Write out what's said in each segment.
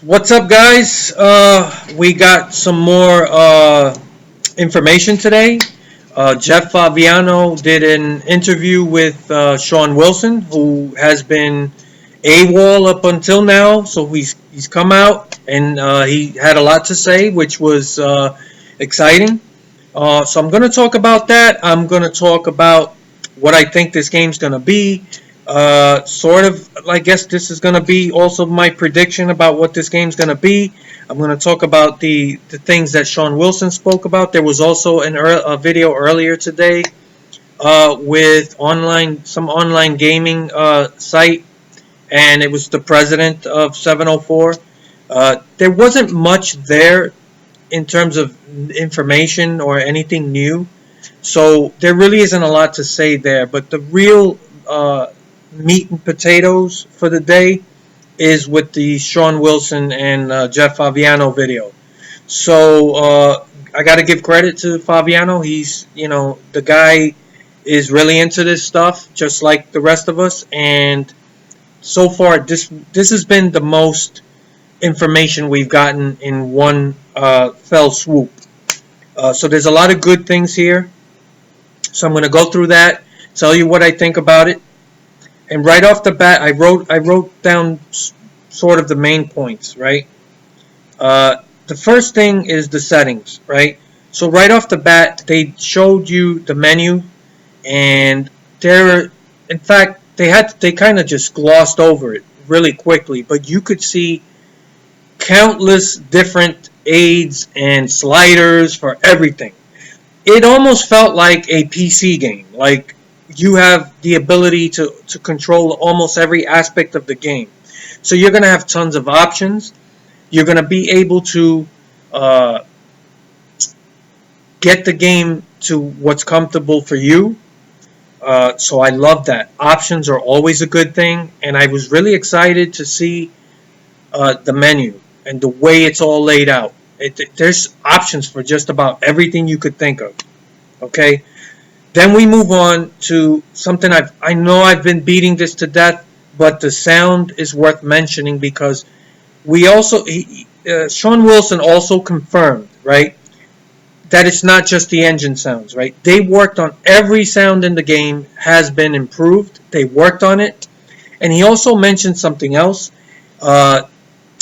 What's up, guys? We got some more information today. Jeff Favignano did an interview with Sean Wilson, who has been AWOL up until now. So he's come out and he had a lot to say, which was exciting. So I'm going to talk about that. I'm going to talk about what I think this game's going to be. Sort of, I guess this is going to be also my prediction about what this game's going to be. I'm going to talk about the things that Sean Wilson spoke about. There was also a video earlier today with some online gaming site, and it was the president of 704. There wasn't much there in terms of information or anything new, so there really isn't a lot to say there. But the real meat and potatoes for the day is with the Sean Wilson and Jeff Favignano video. So I got to give credit to Favignano. He's, the guy is really into this stuff, just like the rest of us. And so far, this has been the most information we've gotten in one fell swoop. So there's a lot of good things here. So I'm going to go through that, tell you what I think about it. And right off the bat, I wrote down sort of the main points, right? The first thing is the settings, right? So right off the bat, they showed you the menu, and in fact, they kind of just glossed over it really quickly, but you could see countless different aids and sliders for everything. It almost felt like a PC game, like you have the ability to control almost every aspect of the game. So you're going to have tons of options. You're going to be able to get the game to what's comfortable for you. So I love that. Options are always a good thing. And I was really excited to see the menu and the way it's all laid out. There's options for just about everything you could think of. Okay? Then we move on to something I know I've been beating this to death, but the sound is worth mentioning because Sean Wilson also confirmed, right, that it's not just the engine sounds, right? They worked on every sound in the game, has been improved. They worked on it. And he also mentioned something else about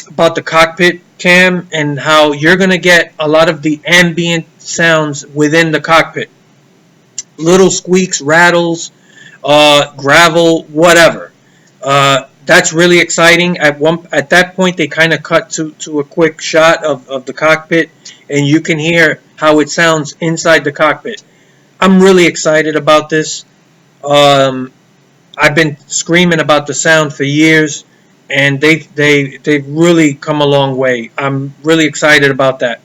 the cockpit cam and how you're going to get a lot of the ambient sounds within the cockpit. Little squeaks, rattles, gravel, whatever. That's really exciting. At that point, they kind of cut to a quick shot of the cockpit, and you can hear how it sounds inside the cockpit. I'm really excited about this. I've been screaming about the sound for years, and they've really come a long way. I'm really excited about that.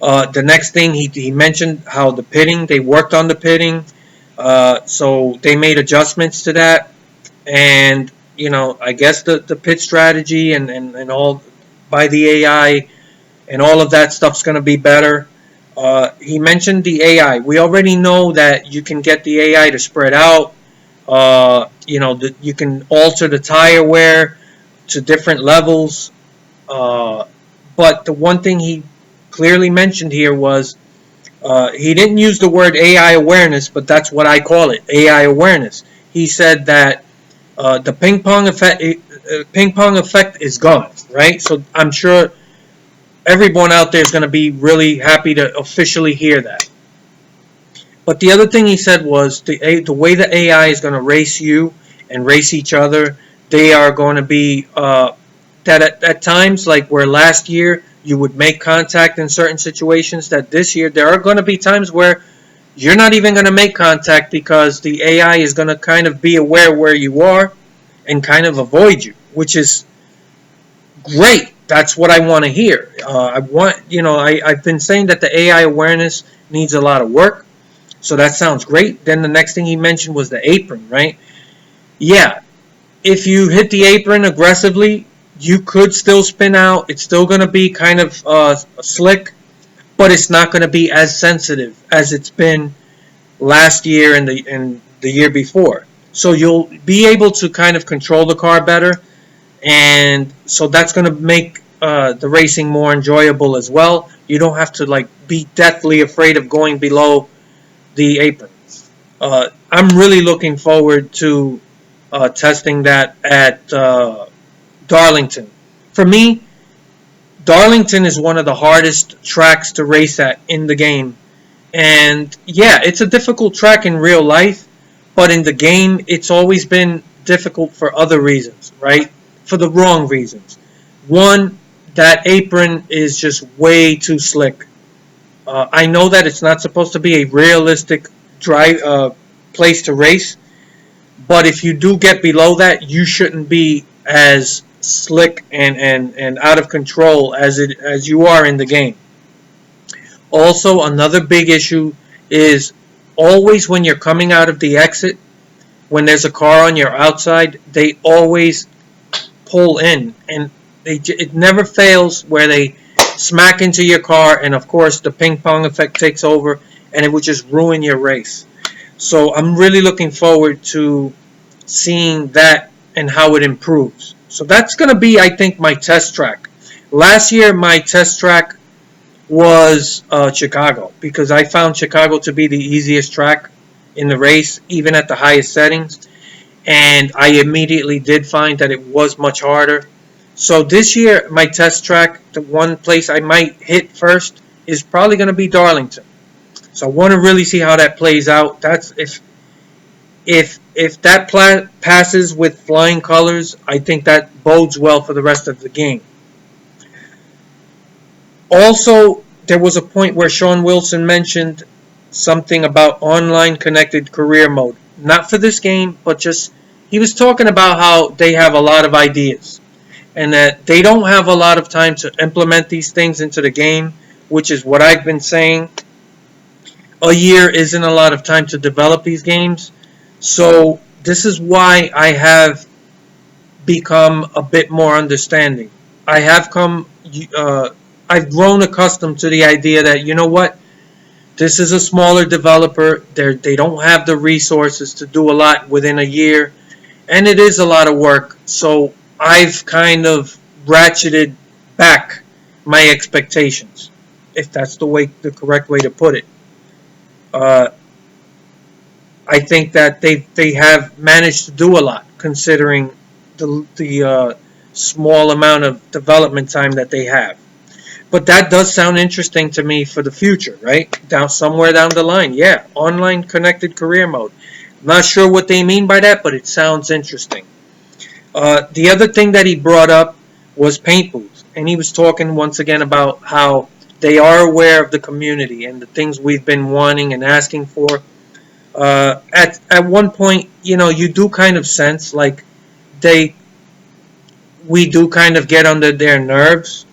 The next thing he mentioned how the pitting, they worked on the pitting, so they made adjustments to that, and I guess the pit strategy and all by the AI and all of that stuff's going to be better. He mentioned the AI. We already know that you can get the AI to spread out. You can alter the tire wear to different levels, but the one thing he clearly mentioned here was he didn't use the word AI awareness, but that's what I call it, AI awareness. He said that the ping pong effect is gone, right? So I'm sure everyone out there is going to be really happy to officially hear that. But the other thing he said was the way the AI is going to race you and race each other, they are going to be that at times, like where last year you would make contact in certain situations, that this year there are going to be times where you're not even going to make contact because the AI is going to kind of be aware where you are and kind of avoid you, which is great. That's what I want to hear. I've been saying that the AI awareness needs a lot of work, so that sounds great. Then the next thing he mentioned was the apron, right? Yeah, if you hit the apron aggressively, you could still spin out. It's still going to be kind of slick, but it's not going to be as sensitive as it's been last year and the year before. So you'll be able to kind of control the car better, and so that's going to make the racing more enjoyable as well. You don't have to like be deathly afraid of going below the apron. I'm really looking forward to testing that at Darlington. For me, Darlington is one of the hardest tracks to race at in the game. And yeah, it's a difficult track in real life, but in the game, it's always been difficult for other reasons, right? For the wrong reasons. One, that apron is just way too slick. I know that it's not supposed to be a realistic place to race, but if you do get below that, you shouldn't be as slick and out of control as you are in the game. Also, another big issue is always when you're coming out of the exit, when there's a car on your outside, they always pull in, and it never fails where they smack into your car, and of course the ping pong effect takes over, and it would just ruin your race. So I'm really looking forward to seeing that and how it improves. So that's going to be, I think, my test track. Last year, my test track was Chicago, because I found Chicago to be the easiest track in the race, even at the highest settings. And I immediately did find that it was much harder. So this year, my test track, the one place I might hit first, is probably going to be Darlington. So I want to really see how that plays out. That's if that passes with flying colors, I think that bodes well for the rest of the game. Also, there was a point where Sean Wilson mentioned something about online connected career mode. Not for this game, but just he was talking about how they have a lot of ideas and that they don't have a lot of time to implement these things into the game, which is what I've been saying. A year isn't a lot of time to develop these games. So this is why I have become a bit more understanding. I've grown accustomed to the idea that, you know what, this is a smaller developer. They don't have the resources to do a lot within a year, and it is a lot of work. So I've kind of ratcheted back my expectations, if that's the correct way to put it. I think that they have managed to do a lot considering the small amount of development time that they have. But that does sound interesting to me for the future, right? Somewhere down the line, yeah, online connected career mode. Not sure what they mean by that, but it sounds interesting. The other thing that he brought up was paint booths, and he was talking once again about how they are aware of the community and the things we've been wanting and asking for. At one point, you do kind of sense like we do kind of get under their nerves.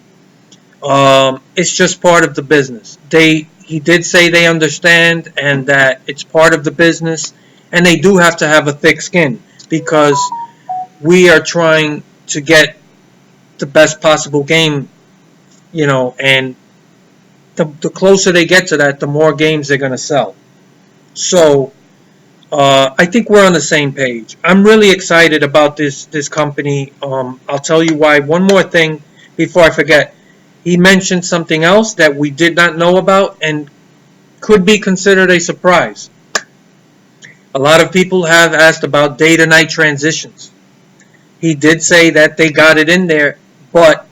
It's just part of the business. He did say they understand and that it's part of the business, and they do have to have a thick skin because we are trying to get the best possible game, and the closer they get to that, the more games they're going to sell. So I think we're on the same page. I'm really excited about this company. I'll tell you why. One more thing before I forget. He mentioned something else that we did not know about and could be considered a surprise. A lot of people have asked about day-to-night transitions. He did say that they got it in there, but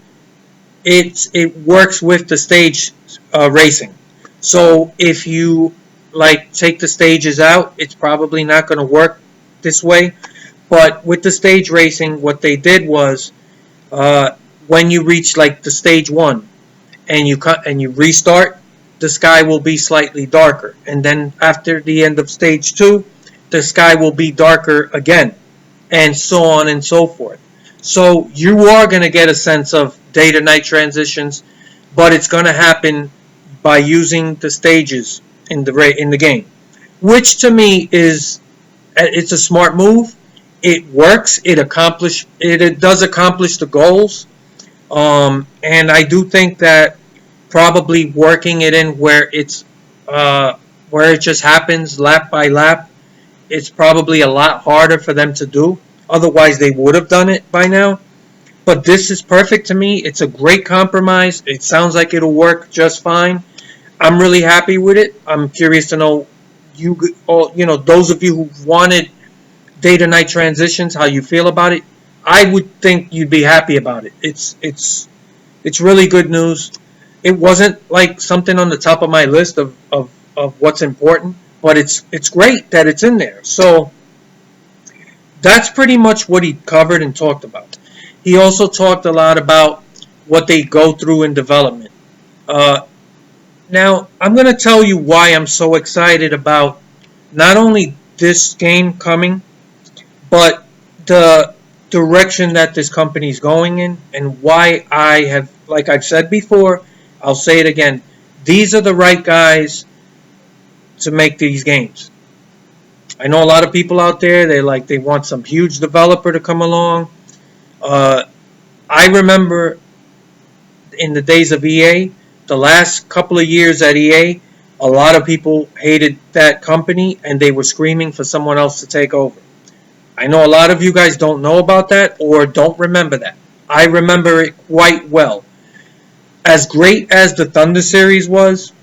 it works with the stage racing. So if you take the stages out, it's probably not going to work this way. But with the stage racing, what they did was when you reach the stage 1 and you restart, the sky will be slightly darker, and then after the end of stage 2, the sky will be darker again, and so on and so forth. So you are going to get a sense of day to night transitions, but it's going to happen by using the stages in the game, which to me it's a smart move. It works. It does accomplish the goals. And I do think that probably working it in where it just happens lap by lap, it's probably a lot harder for them to do. Otherwise, they would have done it by now. But this is perfect to me. It's a great compromise. It sounds like it'll work just fine. I'm really happy with it. I'm curious to know those of you who wanted day to night transitions, how you feel about it. I would think you'd be happy about it. It's really good news. It wasn't like something on the top of my list of what's important, but it's great that it's in there. So that's pretty much what he covered and talked about. He also talked a lot about what they go through in development. Now, I'm going to tell you why I'm so excited about not only this game coming, but the direction that this company is going in, and why I have, like I've said before, I'll say it again, these are the right guys to make these games. I know a lot of people out there, they want some huge developer to come along. I remember in the days of EA, the last couple of years at EA, a lot of people hated that company and they were screaming for someone else to take over. I know a lot of you guys don't know about that or don't remember that. I remember it quite well. As great as the Thunder series was,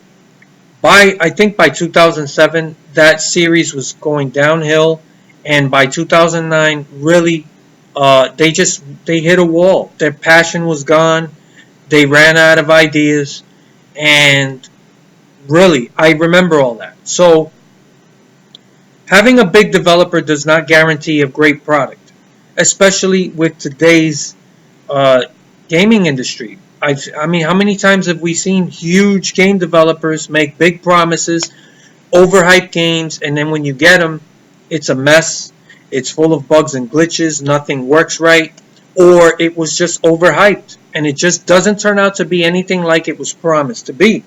I think by 2007, that series was going downhill, and by 2009, really, they hit a wall. Their passion was gone. They ran out of ideas, and really, I remember all that. So, having a big developer does not guarantee a great product, especially with today's gaming industry. I mean, how many times have we seen huge game developers make big promises, overhyped games, and then when you get them, it's a mess. It's full of bugs and glitches. Nothing works right. Or it was just overhyped, and it just doesn't turn out to be anything like it was promised to be.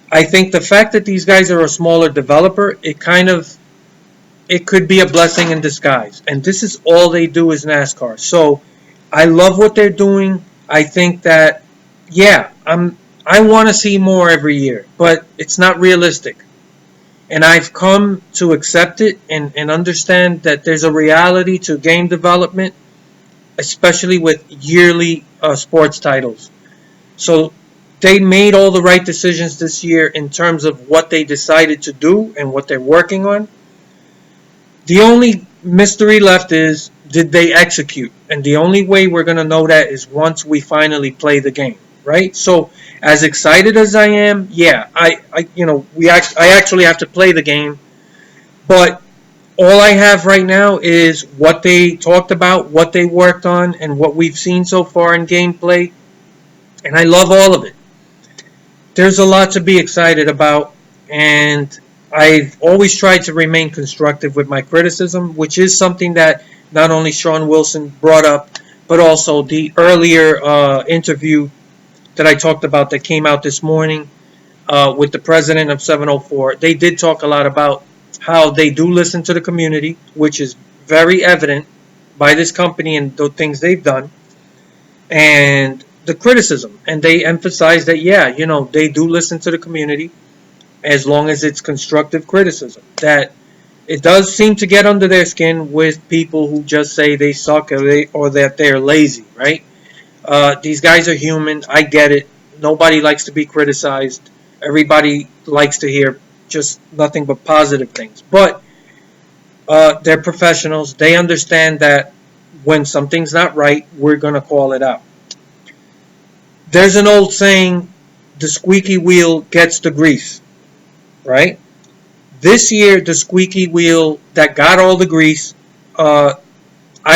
I think the fact that these guys are a smaller developer, it could be a blessing in disguise. And this is all they do is NASCAR. So I love what they're doing. I think that, yeah, I want to see more every year, but it's not realistic. And I've come to accept it and understand that there's a reality to game development, especially with yearly sports titles. So they made all the right decisions this year in terms of what they decided to do and what they're working on. The only mystery left is, did they execute? And the only way we're going to know that is once we finally play the game, right? So as excited as I am, yeah, I actually have to play the game, but all I have right now is what they talked about, what they worked on, and what we've seen so far in gameplay, and I love all of it. There's a lot to be excited about, and I've always tried to remain constructive with my criticism, which is something that not only Sean Wilson brought up, but also the earlier interview that I talked about that came out this morning with the president of 704. They did talk a lot about how they do listen to the community, which is very evident by this company and the things they've done, and the criticism. And they emphasize that, yeah, they do listen to the community as long as it's constructive criticism. That it does seem to get under their skin with people who just say they suck or that they're lazy, right? These guys are human. I get it. Nobody likes to be criticized. Everybody likes to hear just nothing but positive things. But they're professionals. They understand that when something's not right, we're going to call it out. There's an old saying, the squeaky wheel gets the grease, right? This year, the squeaky wheel that got all the grease, I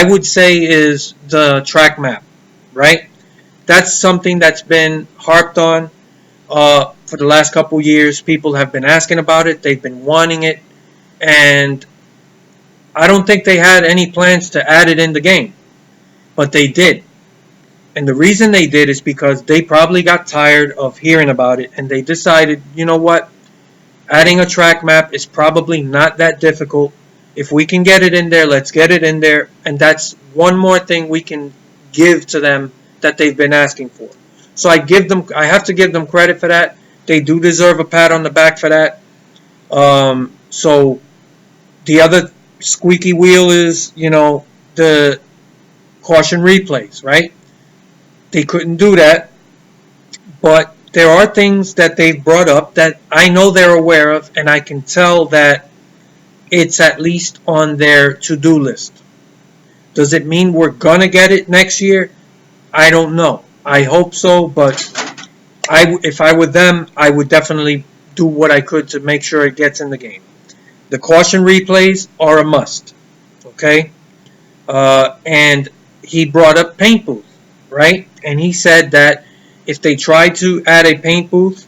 would say, is the track map, right? That's something that's been harped on for the last couple years. People have been asking about it. They've been wanting it. And I don't think they had any plans to add it in the game. But they did. And the reason they did is because they probably got tired of hearing about it. And they decided, you know what? Adding a track map is probably not that difficult. If we can get it in there, let's get it in there. And that's one more thing we can give to them that they've been asking for. So I have to give them credit for that. They do deserve a pat on the back for that. So the other squeaky wheel is, the caution replays, right? They couldn't do that, but there are things that they've brought up that I know they're aware of, and I can tell that it's at least on their to-do list. Does it mean we're gonna get it next year? I don't know. I hope so, but if I were them, I would definitely do what I could to make sure it gets in the game. The caution replays are a must, okay? And he brought up paint booth, right? And he said that if they tried to add a paint booth,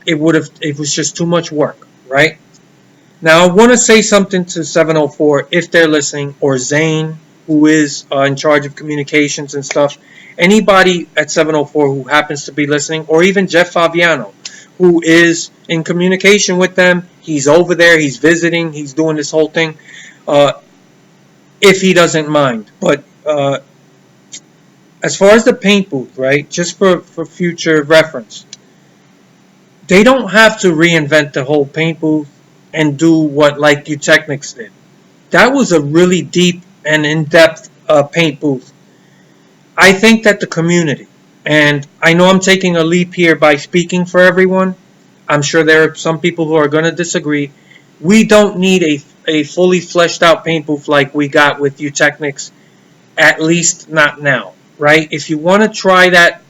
it was just too much work, right? Now I want to say something to 704 if they're listening, or Zane, who is in charge of communications and stuff. Anybody at 704 who happens to be listening, or even Jeff Favignano, who is in communication with them. He's over there, he's visiting, he's doing this whole thing, if he doesn't mind. But as far as the paint booth, right, just for future reference, they don't have to reinvent the whole paint booth and do what like Eutechnics did. That was a really deep and in-depth paint booth. I think that the community, and I know I'm taking a leap here by speaking for everyone. I'm sure there are some people who are going to disagree. We don't need a fully fleshed out paint booth like we got with Eutechnics, at least not now, right? If you want to try that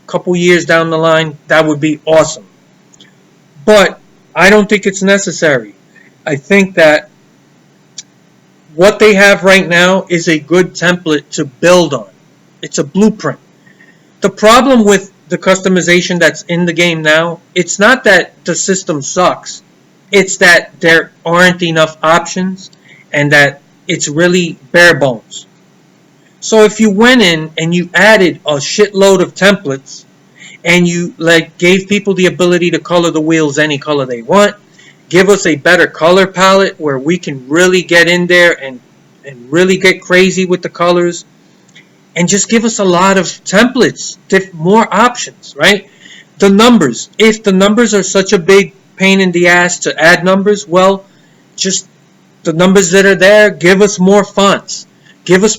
a couple years down the line, that would be awesome. But I don't think it's necessary. I think that what they have right now is a good template to build on. It's a blueprint. The problem with the customization that's in the game now, it's not that the system sucks. It's that there aren't enough options and that it's really bare bones. So if you went in and you added a shitload of templates and you gave people the ability to color the wheels any color they want, give us a better color palette where we can really get in there and really get crazy with the colors, and just give us a lot of templates, more options, right? The numbers. If the numbers are such a big pain in the ass to add numbers, well, just the numbers that are there, give us more fonts. Give us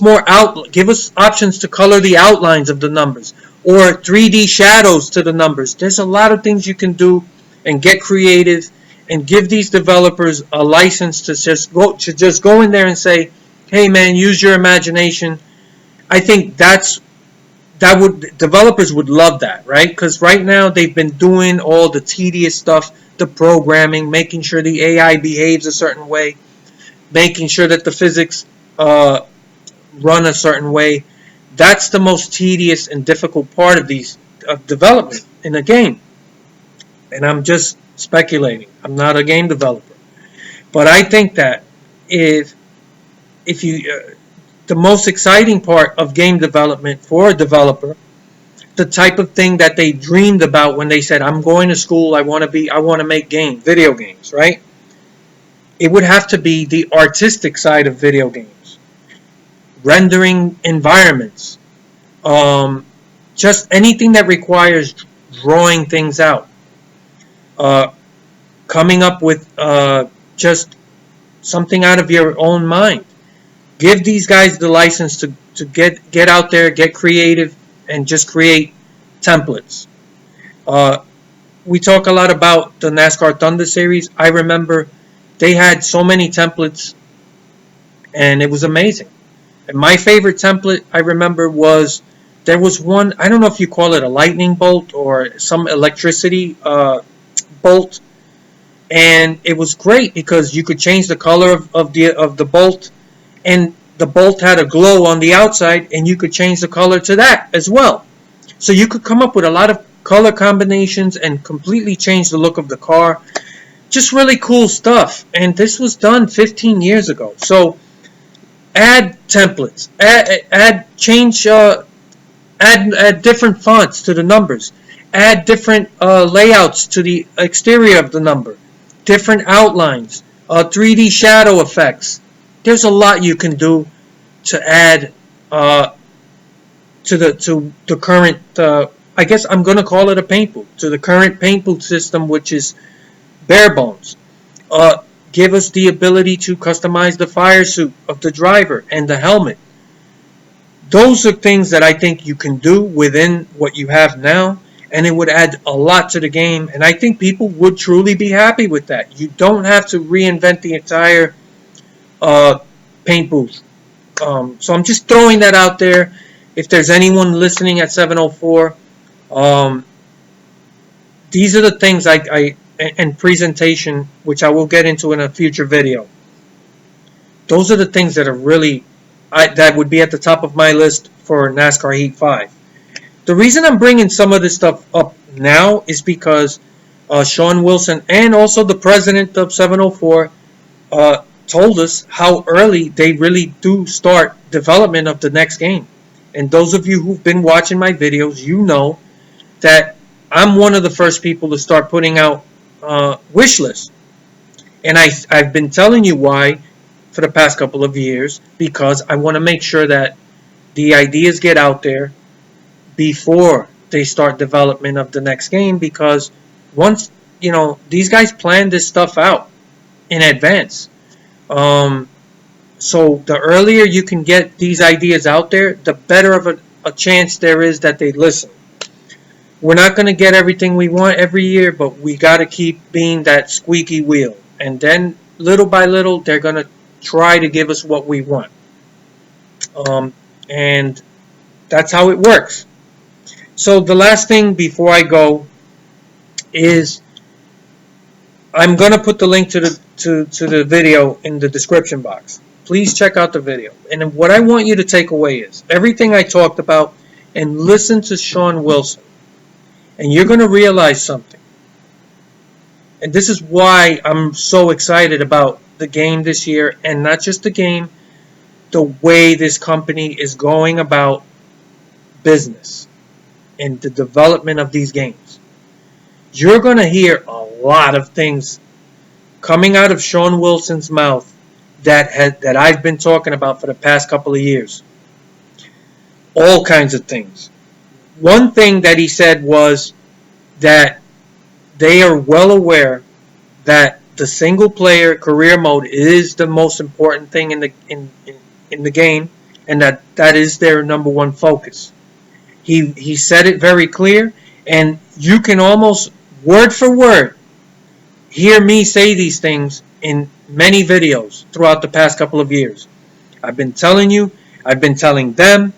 give us options to color the outlines of the numbers, or 3D shadows to the numbers. There's a lot of things you can do and get creative and give these developers a license to just go in there and say, hey man, use your imagination. I think developers would love that, right? Because right now they've been doing all the tedious stuff, the programming, making sure the AI behaves a certain way, making sure that the physics run a certain way. That's the most tedious and difficult part of development in a game. And I'm just speculating. I'm not a game developer, but I think that if you the most exciting part of game development for a developer, the type of thing that they dreamed about when they said, I'm going to school, I want to make video games, right? It would have to be the artistic side of video games. Rendering environments. Just anything that requires drawing things out. Coming up with just something out of your own mind. Give these guys the license to get out there, get creative, and just create templates. We talk a lot about the NASCAR Thunder Series. I remember they had so many templates, and it was amazing. And my favorite template, I remember, there was one, I don't know if you call it a lightning bolt or some electricity bolt, and it was great because you could change the color of the bolt, and the bolt had a glow on the outside, and you could change the color to that as well. So you could come up with a lot of color combinations and completely change the look of the car. Just really cool stuff. And this was done 15 years ago. So add templates, add different fonts to the numbers, add different layouts to the exterior of the number, different outlines, 3D shadow effects. There's a lot you can do to add to the current. I guess I'm going to call it a paint booth, to the current paint booth system, which is bare bones. Give us the ability to customize the fire suit of the driver and the helmet. Those are things that I think you can do within what you have now, and it would add a lot to the game, and I think people would truly be happy with that. You don't have to reinvent the entire paint booth. So I'm just throwing that out there. If there's anyone listening at 704, these are the things and presentation, which I will get into in a future video. Those are the things that are really, that would be at the top of my list for NASCAR Heat 5. The reason I'm bringing some of this stuff up now is because Sean Wilson and also the president of 704 told us how early they really do start development of the next game. And those of you who've been watching my videos, you know that I'm one of the first people to start putting out wish lists. And I've been telling you why for the past couple of years, because I want to make sure that the ideas get out there before they start development of the next game, because once, these guys plan this stuff out in advance. So the earlier you can get these ideas out there, the better of a chance there is that they listen. We're not going to get everything we want every year, but we got to keep being that squeaky wheel. And then little by little, they're going to try to give us what we want. And that's how it works. So the last thing before I go is I'm going to put the link to the video in the description box. Please check out the video. And what I want you to take away is everything I talked about, and listen to Sean Wilson. And you're going to realize something. And this is why I'm so excited about the game this year, and not just the game, the way this company is going about business and the development of these games. You're going to hear a lot of things coming out of Sean Wilson's mouth that I've been talking about for the past couple of years. All kinds of things. One thing that he said was that they are well aware that the single player career mode is the most important thing in the game, and that is their number one focus. He said it very clear, and you can almost word for word hear me say these things in many videos throughout the past couple of years. I've been telling you, I've been telling them,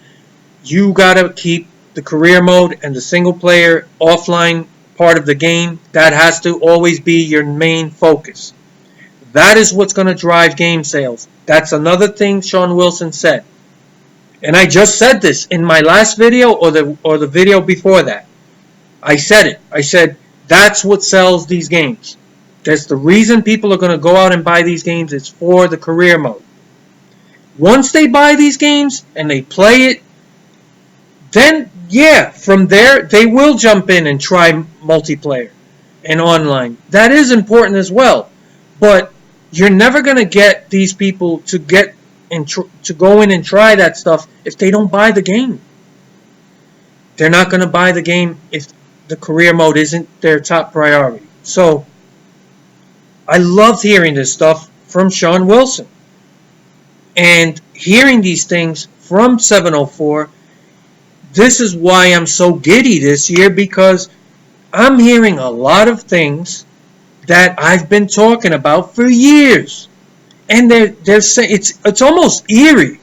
you gotta keep the career mode and the single player offline part of the game. That has to always be your main focus. That is what's going to drive game sales. That's another thing Sean Wilson said. And I just said this in my last video or the video before that. I said it. I said that's what sells these games. That's the reason people are going to go out and buy these games. It's for the career mode. Once they buy these games and they play it, then yeah, from there they will jump in and try multiplayer and online. That is important as well. But you're never going to get these people to go in and try that stuff if they don't buy the game. They're not going to buy the game if the career mode isn't their top priority. So I loved hearing this stuff from Sean Wilson. And hearing these things from 704, this is why I'm so giddy this year, because I'm hearing a lot of things that I've been talking about for years. And they're saying it's almost eerie.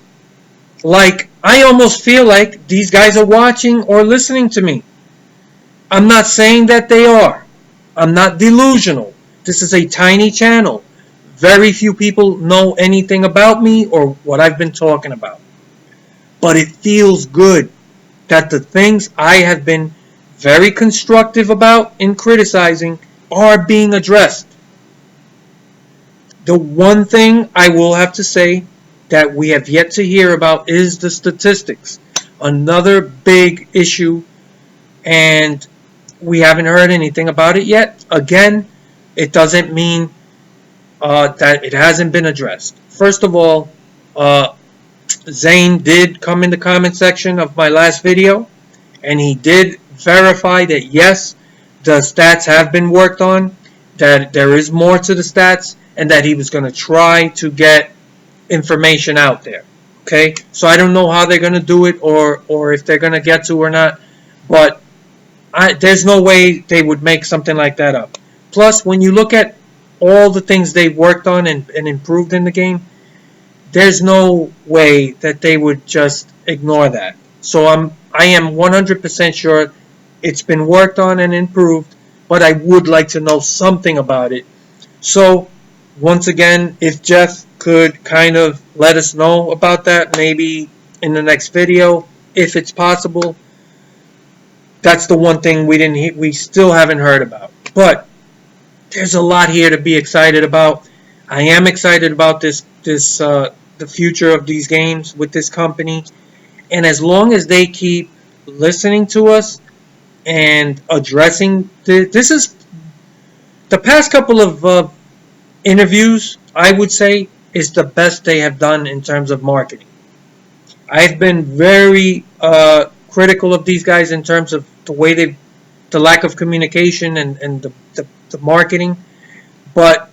Like, I almost feel like these guys are watching or listening to me. I'm not saying that they are. I'm not delusional. This is a tiny channel. Very few people know anything about me or what I've been talking about. But it feels good that the things I have been very constructive about in criticizing are being addressed. The one thing I will have to say that we have yet to hear about is the statistics. Another big issue, and we haven't heard anything about it yet. Again, it doesn't mean that it hasn't been addressed. First of all, Zane did come in the comment section of my last video, and he did verify that yes, the stats have been worked on, that there is more to the stats, and that he was going to try to get information out there. Okay, so I don't know how they're gonna do it, or if they're gonna get to or not. But there's no way they would make something like that up. Plus, when you look at all the things they worked on and improved in the game, there's no way that they would just ignore that. So I am 100% sure it's been worked on and improved, but I would like to know something about it. So once again, if Jeff could kind of let us know about that, maybe in the next video, if it's possible. That's the one thing we still haven't heard about. But there's a lot here to be excited about. I am excited about the future of these games with this company, and as long as they keep listening to us and addressing this is the past couple of interviews, I would say, is the best they have done in terms of marketing. I've been very critical of these guys in terms of the lack of communication and the marketing. But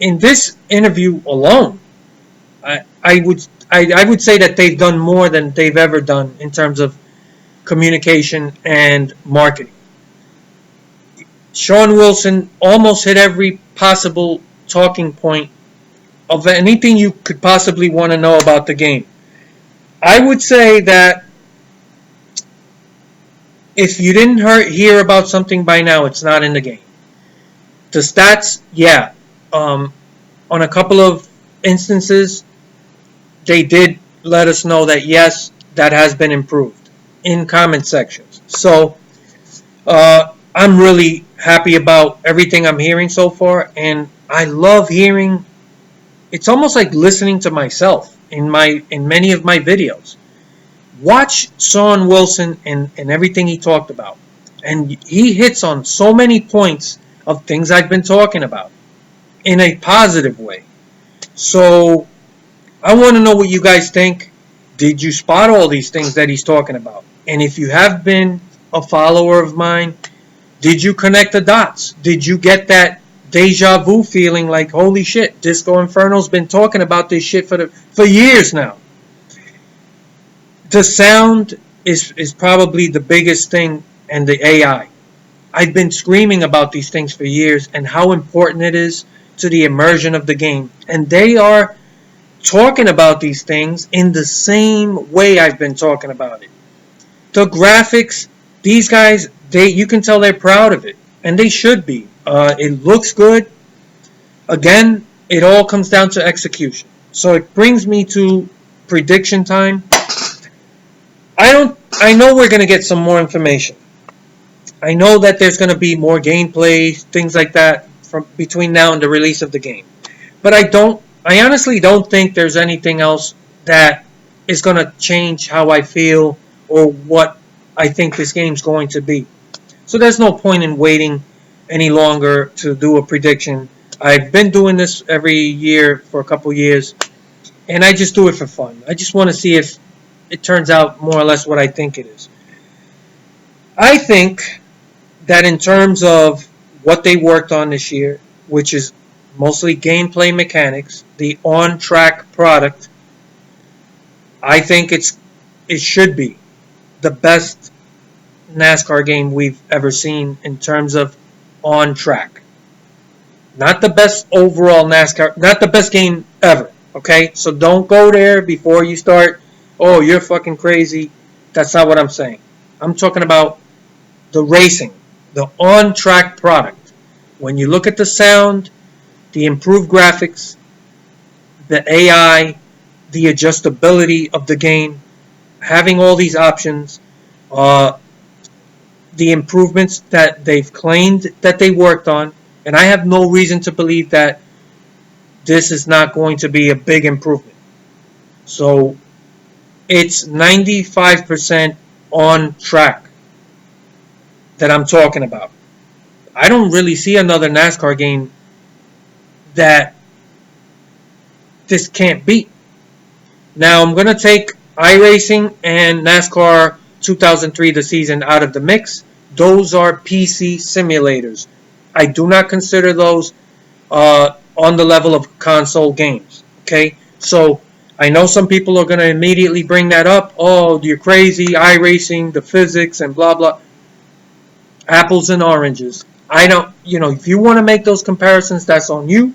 in this interview alone, I would say that they've done more than they've ever done in terms of communication and marketing. Sean Wilson almost hit every possible talking point of anything you could possibly want to know about the game. I would say that if you didn't hear about something by now, it's not in the game. The stats, yeah. On a couple of instances, they did let us know that yes, that has been improved in comment sections. So I'm really happy about everything I'm hearing so far, and I love hearing. It's almost like listening to myself in many of my videos. Watch Sean Wilson and everything he talked about, and he hits on so many points of things I've been talking about in a positive way. So I want to know what you guys think. Did you spot all these things that he's talking about? And if you have been a follower of mine, did you connect the dots? Did you get that deja vu feeling like, holy shit, Disco Inferno's been talking about this shit for years now? The sound is probably the biggest thing, and the AI. I've been screaming about these things for years and how important it is to the immersion of the game. And they are talking about these things in the same way I've been talking about it. The graphics, these guys, you can tell they're proud of it, and they should be. It looks good. Again, it all comes down to execution. So it brings me to prediction time. I know we're going to get some more information. I know that there's going to be more gameplay, things like that from between now and the release of the game. But I honestly don't think there's anything else that is going to change how I feel or what I think this game's going to be. So there's no point in waiting any longer to do a prediction. I've been doing this every year for a couple years, and I just do it for fun. I just want to see if it turns out more or less what I think it is. I think that in terms of what they worked on this year, which is mostly gameplay mechanics, the on-track product, I think it should be the best NASCAR game we've ever seen in terms of on track. Not the best overall NASCAR, not the best game ever, okay? So don't go there before you start, oh, you're fucking crazy. That's not what I'm saying. I'm talking about the racing, the on-track product. When you look at the sound, the improved graphics, the AI, the adjustability of the game, having all these options, the improvements that they've claimed that they worked on, and I have no reason to believe that this is not going to be a big improvement. So it's 95% on track that I'm talking about. I don't really see another NASCAR game that this can't beat. Now I'm going to take iRacing and NASCAR 2003 the season out of the mix. Those are PC simulators. I do not consider those on the level of console games. Okay, so I know some people are going to immediately bring that up. Oh, you're crazy, iRacing, the physics, and blah, blah. Apples and oranges. I don't, if you want to make those comparisons, that's on you.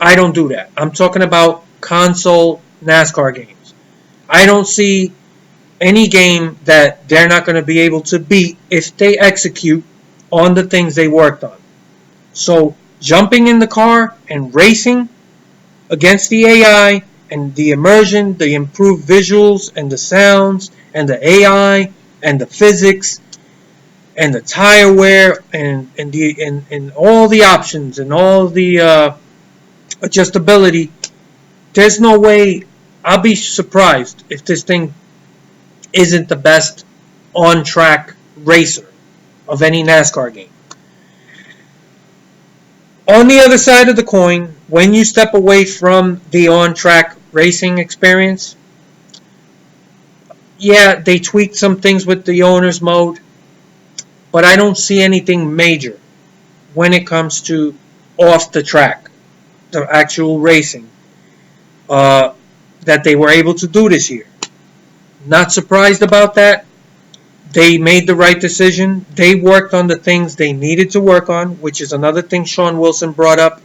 I don't do that. I'm talking about console NASCAR games. I don't see any game that they're not going to be able to beat if they execute on the things they worked on. So jumping in the car and racing against the AI and the immersion, the improved visuals and the sounds and the AI and the physics and the tire wear and all the options and all the adjustability, there's no way. I'll be surprised if this thing isn't the best on-track racer of any NASCAR game. On the other side of the coin, when you step away from the on-track racing experience, yeah, they tweaked some things with the owner's mode, but I don't see anything major when it comes to off the track, the actual racing, that they were able to do this year. Not surprised about that. They made the right decision. They worked on the things they needed to work on, which is another thing Sean Wilson brought up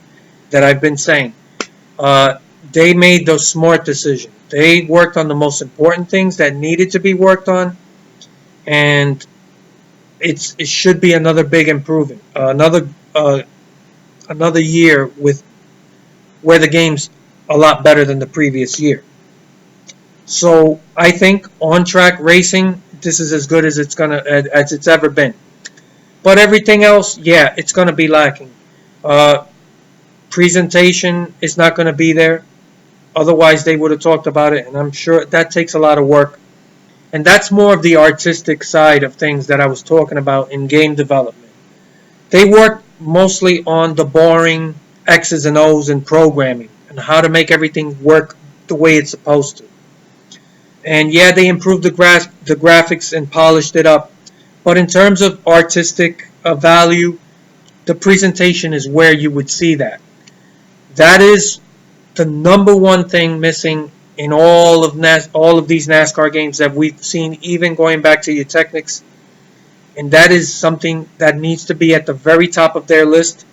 that I've been saying. They made the smart decision. They worked on the most important things that needed to be worked on, and it should be another big improvement. Another year with where the game's a lot better than the previous year. So I think on-track racing, this is as good as it's ever been. But everything else, yeah, it's gonna be lacking. Presentation is not gonna be there. Otherwise, they would have talked about it, and I'm sure that takes a lot of work. And that's more of the artistic side of things that I was talking about in game development. They work mostly on the boring X's and O's and programming and how to make everything work the way it's supposed to. And yeah, they improved the graphics and polished it up. But in terms of artistic value, the presentation is where you would see that. That is the number one thing missing in all of these NASCAR games that we've seen, even going back to your Technics. And that is something that needs to be at the very top of their list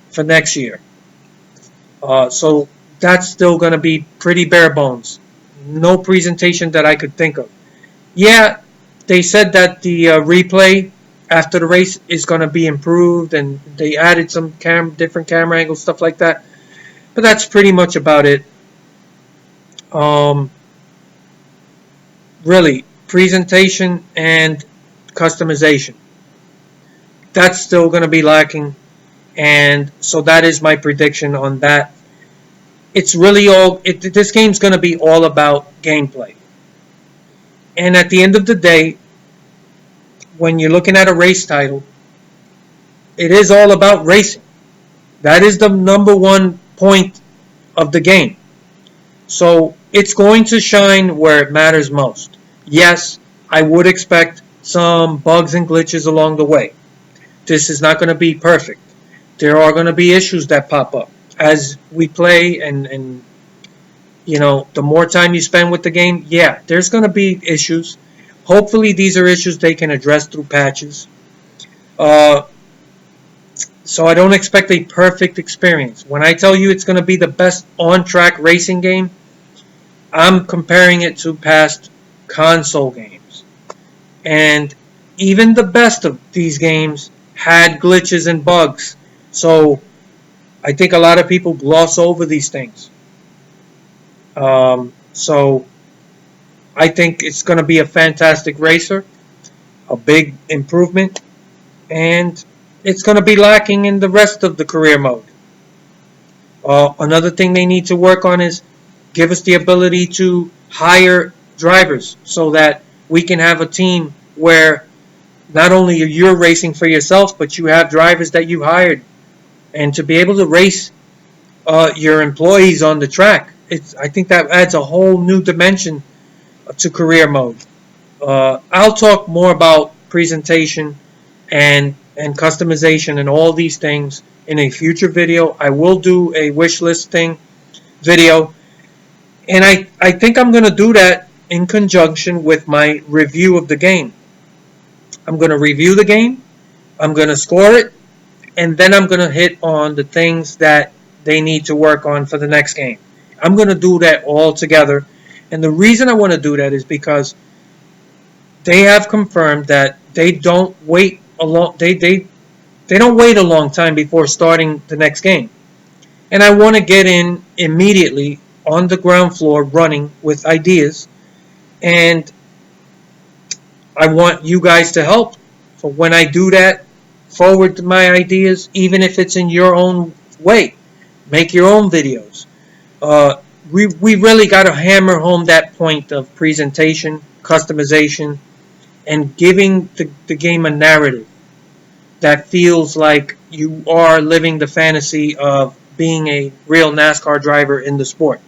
for next year. So that's still going to be pretty bare bones. No presentation that I could think of. Yeah, they said that the replay after the race is going to be improved, and they added some different camera angles, stuff like that. But that's pretty much about it. Really, presentation and customization. That's still going to be lacking, and so that is my prediction on that. It's really this game's going to be all about gameplay. And at the end of the day, when you're looking at a race title, it is all about racing. That is the number one point of the game. So it's going to shine where it matters most. Yes, I would expect some bugs and glitches along the way. This is not going to be perfect. There are going to be issues that pop up as we play, and the more time you spend with the game, yeah, there's going to be issues. Hopefully these are issues they can address through patches. So I don't expect a perfect experience. When I tell you it's going to be the best on-track racing game, I'm comparing it to past console games. And even the best of these games had glitches and bugs. So I think a lot of people gloss over these things. So I think it's going to be a fantastic racer, a big improvement, and it's going to be lacking in the rest of the career mode. Another thing they need to work on is give us the ability to hire drivers so that we can have a team where not only you're racing for yourself, but you have drivers that you hired. And to be able to race your employees on the track, I think that adds a whole new dimension to career mode. I'll talk more about presentation and customization and all these things in a future video. I will do a wish list video. And I think I'm going to do that in conjunction with my review of the game. I'm going to review the game, I'm going to score it, and then I'm going to hit on the things that they need to work on for the next game. I'm going to do that all together. And the reason I want to do that is because they have confirmed that they don't wait a long they don't wait a long time before starting the next game. And I want to get in immediately on the ground floor running with ideas, and I want you guys to help. So when I do that, forward my ideas, even if it's in your own way. Make your own videos. We really got to hammer home that point of presentation, customization, and giving the game a narrative that feels like you are living the fantasy of being a real NASCAR driver in the sport.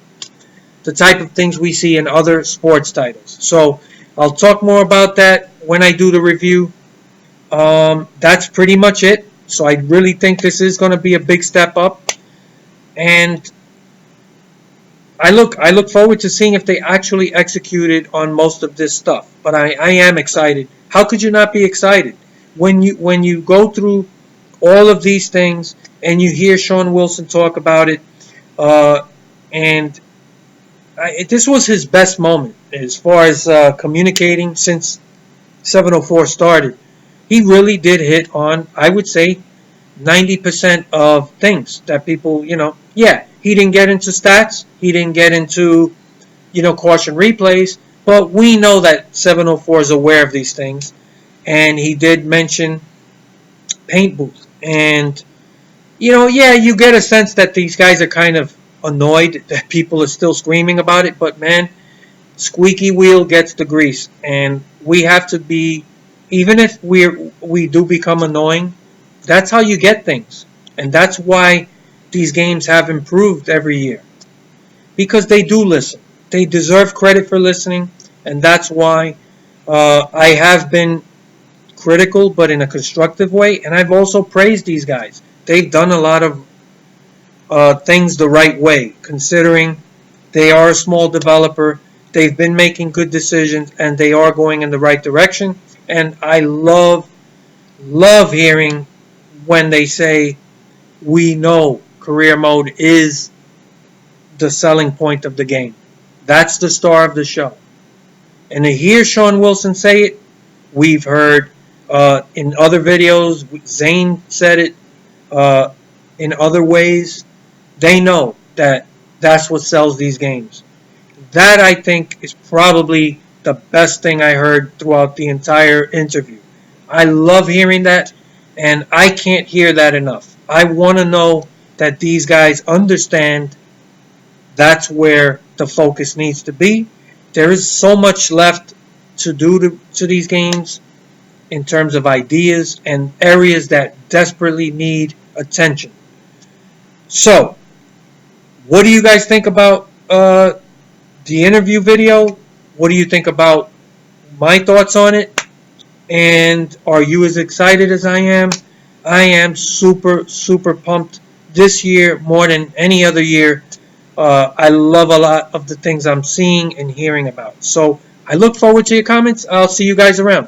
The type of things we see in other sports titles. So I'll talk more about that when I do the review. That's pretty much it. So I really think this is going to be a big step up. And I look forward to seeing if they actually executed on most of this stuff. But I am excited. How could you not be excited when you go through all of these things and you hear Sean Wilson talk about it? And this was his best moment as far as communicating since 704 started. He really did hit on, I would say, 90% of things that people, yeah, he didn't get into stats. He didn't get into, caution replays. But we know that 704 is aware of these things. And he did mention paint booth. And, yeah, you get a sense that these guys are kind of annoyed that people are still screaming about it. But, man, squeaky wheel gets the grease. And we have to be, even if we do become annoying, that's how you get things. And that's why these games have improved every year. Because they do listen. They deserve credit for listening. And that's why I have been critical, but in a constructive way. And I've also praised these guys. They've done a lot of things the right way, considering they are a small developer. They've been making good decisions, and they are going in the right direction. And I love hearing when they say, we know career mode is the selling point of the game. That's the star of the show. And to hear Sean Wilson say it, we've heard in other videos, Zane said it in other ways. They know that that's what sells these games. That, I think, is probably the best thing I heard throughout the entire interview. I love hearing that, and I can't hear that enough. I want to know that these guys understand that's where the focus needs to be. There is so much left to do to these games in terms of ideas and areas that desperately need attention. So, what do you guys think about the interview video? What do you think about my thoughts on it? And are you as excited as I am? I am super, super pumped this year more than any other year. I love a lot of the things I'm seeing and hearing about. So I look forward to your comments. I'll see you guys around.